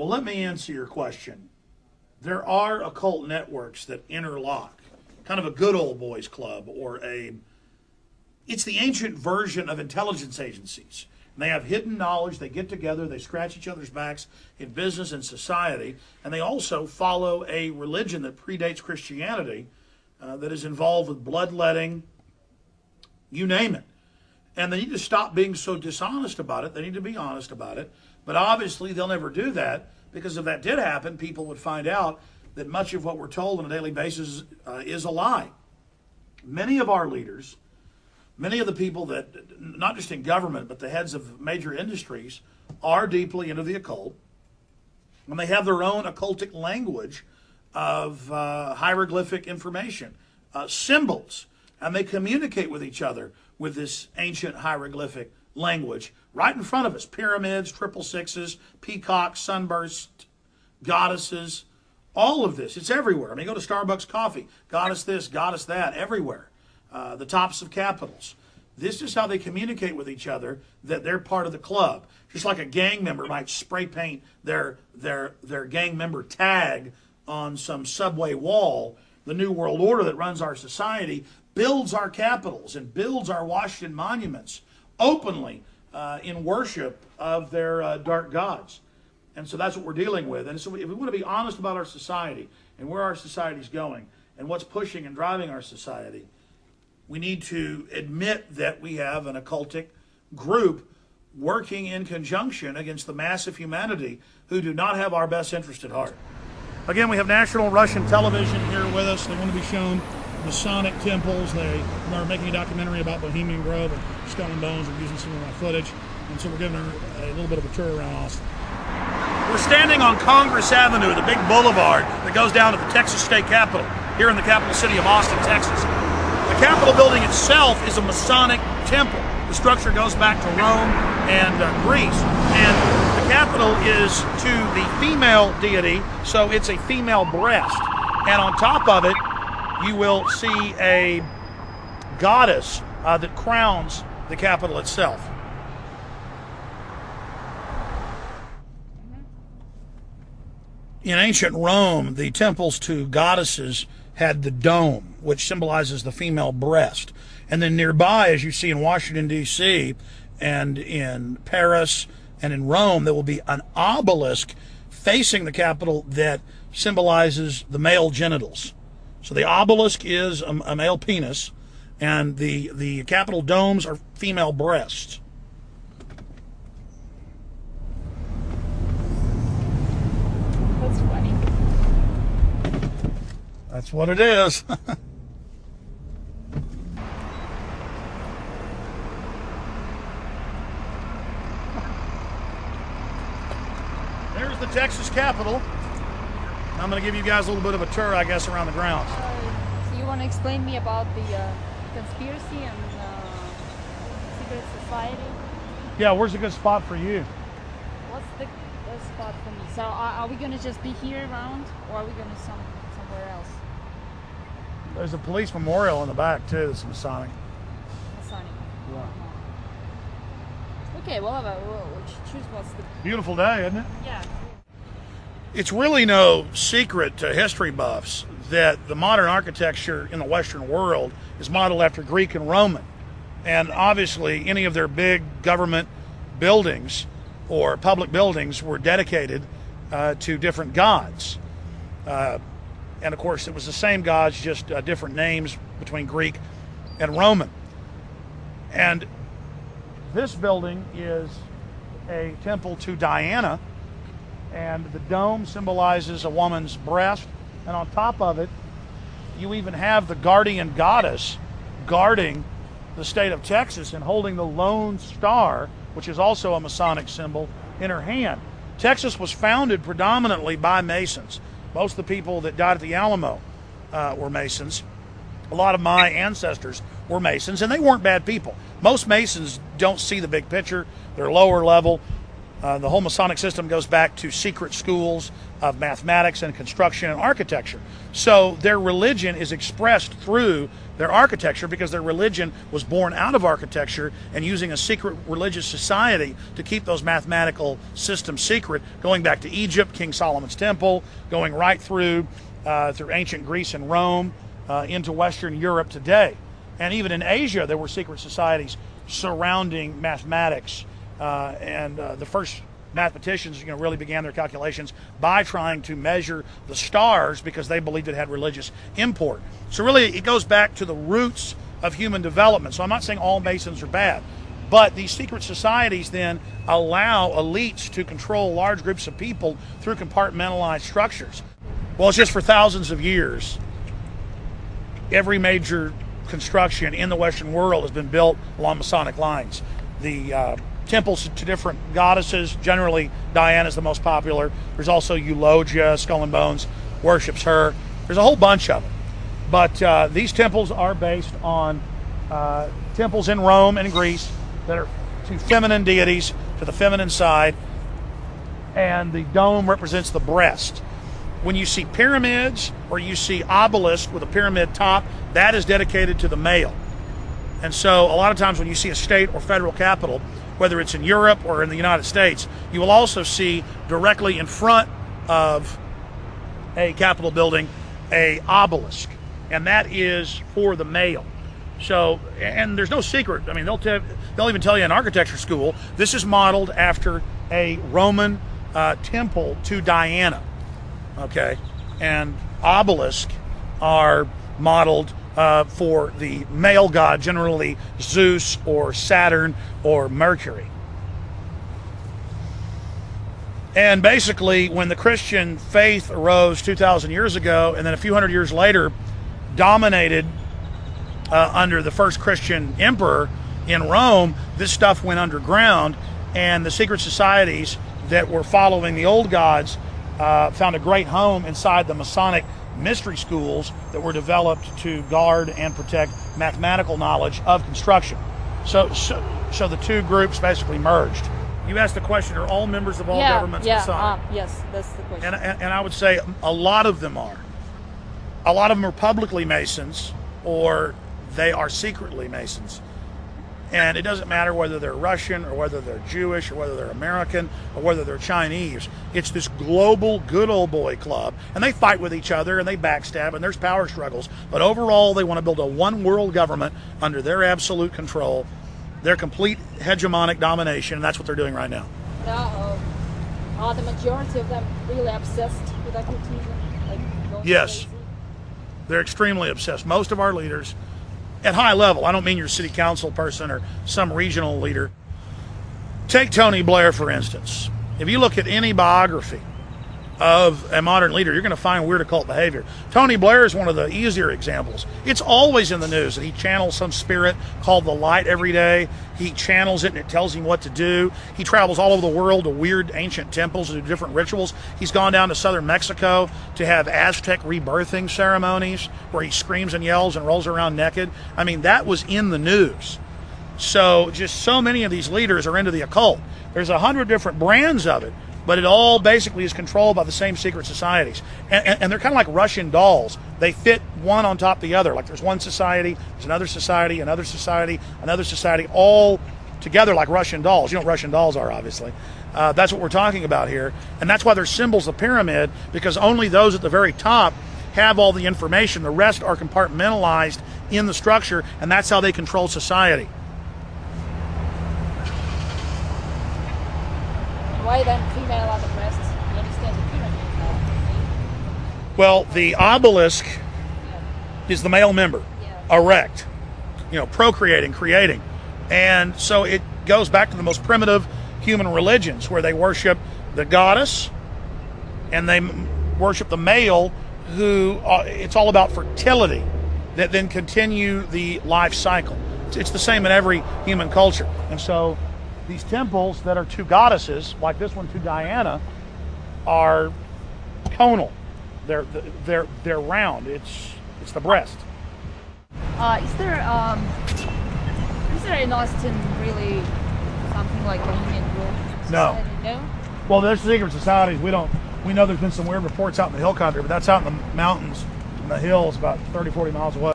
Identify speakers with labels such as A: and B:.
A: Well, let me answer your question. There are occult networks that interlock, kind of a good old boys club, or it's the ancient version of intelligence agencies. And they have hidden knowledge, they get together, they scratch each other's backs in business and society, and they also follow a religion that predates Christianity, that is involved with bloodletting, you name it. And they need to stop being so dishonest about it. They need to be honest about it. But obviously they'll never do that, because if that did happen, people would find out that much of what we're told on a daily basis is a lie. Many of our leaders, many of the people that, not just in government, but the heads of major industries, are deeply into the occult. And they have their own occultic language of hieroglyphic information, symbols, and they communicate with each other with this ancient hieroglyphic language right in front of us. Pyramids, 666s, peacocks, sunburst, goddesses, all of this. It's everywhere. I mean, go to Starbucks coffee, goddess this, goddess that, everywhere. The tops of capitals. This is how they communicate with each other, that they're part of the club. Just like a gang member might spray paint their gang member tag on some subway wall, the New World Order that runs our society builds our capitals and builds our Washington monuments openly in worship of their dark gods. And so that's what we're dealing with. And so if we want to be honest about our society and where our society is going and what's pushing and driving our society, we need to admit that we have an occultic group working in conjunction against the mass of humanity who do not have our best interest at heart. Again, we have national Russian television here with us. They want to be shown Masonic temples. They are making a documentary about Bohemian Grove and Skull and Bones. We're using some of my footage. And so we're giving her a little bit of a tour around Austin. We're standing on Congress Avenue, the big boulevard that goes down to the Texas State Capitol, here in the capital city of Austin, Texas. The Capitol building itself is a Masonic temple. The structure goes back to Rome and Greece. And the Capitol is to the female deity, so it's a female breast. And on top of it, you will see a goddess that crowns the Capitol itself. In ancient Rome, the temples to goddesses had the dome, which symbolizes the female breast. And then nearby, as you see in Washington, D.C., and in Paris, and in Rome, there will be an obelisk facing the Capitol that symbolizes the male genitals. So the obelisk is a male penis, and the Capitol domes are female breasts.
B: That's funny.
A: That's what it is. There's the Texas Capitol. I'm going to give you guys a little bit of a tour, I guess, around the grounds.
B: So you want to explain me about the conspiracy and secret society?
A: Yeah, where's a good spot for you?
B: What's the best spot for me? So are we going to just be here around, or are we going to somewhere else?
A: There's a police memorial in the back, too. That's Masonic.
B: Masonic.
A: Yeah.
B: Okay, well, we'll choose what's the...
A: Beautiful day, isn't it?
B: Yeah.
A: It's really no secret to history buffs that the modern architecture in the Western world is modeled after Greek and Roman. And obviously, any of their big government buildings or public buildings were dedicated to different gods. And of course, it was the same gods, just different names between Greek and Roman. And this building is a temple to Diana, and the dome symbolizes a woman's breast, and on top of it, you even have the guardian goddess guarding the state of Texas and holding the lone star, which is also a Masonic symbol, in her hand. Texas was founded predominantly by Masons. Most of the people that died at the Alamo were Masons. A lot of my ancestors were Masons, and they weren't bad people. Most Masons don't see the big picture. They're lower level. The whole Masonic system goes back to secret schools of mathematics and construction and architecture. So their religion is expressed through their architecture because their religion was born out of architecture and using a secret religious society to keep those mathematical systems secret, going back to Egypt, King Solomon's Temple, going right through ancient Greece and Rome into Western Europe today. And even in Asia, there were secret societies surrounding mathematics. The first mathematicians, really began their calculations by trying to measure the stars because they believed it had religious import. So really, it goes back to the roots of human development. So I'm not saying all Masons are bad, but these secret societies then allow elites to control large groups of people through compartmentalized structures. Well, it's just for thousands of years, every major construction in the Western world has been built along Masonic lines. The temples to different goddesses, generally Diana is the most popular. There's also Eulogia, Skull and Bones worships her. There's a whole bunch of them. But these temples are based on temples in Rome and Greece that are to feminine deities, to the feminine side, and the dome represents the breast. When you see pyramids or you see obelisks with a pyramid top, that is dedicated to the male. And so a lot of times when you see a state or federal capital, whether it's in Europe or in the United States, you will also see directly in front of a Capitol building a obelisk, and that is for the male. So, and there's no secret. I mean, they'll even tell you in architecture school, this is modeled after a Roman temple to Diana. Okay, and obelisks are modeled for the male god, generally Zeus or Saturn or Mercury. And basically, when the Christian faith arose 2,000 years ago, and then a few hundred years later, dominated under the first Christian emperor in Rome, this stuff went underground, and the secret societies that were following the old gods found a great home inside the Masonic mystery schools that were developed to guard and protect mathematical knowledge of construction. So the two groups basically merged. You asked the question, are all members of all governments Masonic?
B: Yes, that's the question.
A: And I would say a lot of them are. A lot of them are publicly Masons, or they are secretly Masons. And it doesn't matter whether they're Russian or whether they're Jewish or whether they're American or whether they're Chinese. It's this global good old boy club, and they fight with each other and they backstab and there's power struggles. But overall, they want to build a one world government under their absolute control, their complete hegemonic domination, and that's what they're doing right now.
B: Are the majority of them really obsessed with occultism?
A: Yes, they're extremely obsessed. Most of our leaders, at high level, I don't mean your city council person or some regional leader. Take Tony Blair, for instance. If you look at any biography of a modern leader, you're going to find weird occult behavior. Tony Blair is one of the easier examples. It's always in the news that he channels some spirit called the light every day. He channels it and it tells him what to do. He travels all over the world to weird ancient temples to do different rituals. He's gone down to southern Mexico to have Aztec rebirthing ceremonies where he screams and yells and rolls around naked. I mean, that was in the news. So just so many of these leaders are into the occult. There's 100 different brands of it, but it all basically is controlled by the same secret societies. And they're kind of like Russian dolls. They fit one on top of the other. Like there's one society, there's another society, another society, another society, all together like Russian dolls. You know what Russian dolls are, obviously. That's what we're talking about here. And that's why there's symbols of the pyramid, because only those at the very top have all the information. The rest are compartmentalized in the structure, and that's how they control society.
B: Why then female on the breast? You understand the pyramid?
A: Well, the obelisk is the male member, erect, procreating, creating. And so it goes back to the most primitive human religions where they worship the goddess and they worship the male who, it's all about fertility that then continue the life cycle. It's the same in every human culture. And so these temples that are to goddesses, like this one to Diana, are conal. They're round. It's the breast.
B: Is there in Austin really something like a union group society? No.
A: Well, there's secret societies. We know there's been some weird reports out in the hill country, but that's out in the mountains, in the hills, about 30, 40 miles away.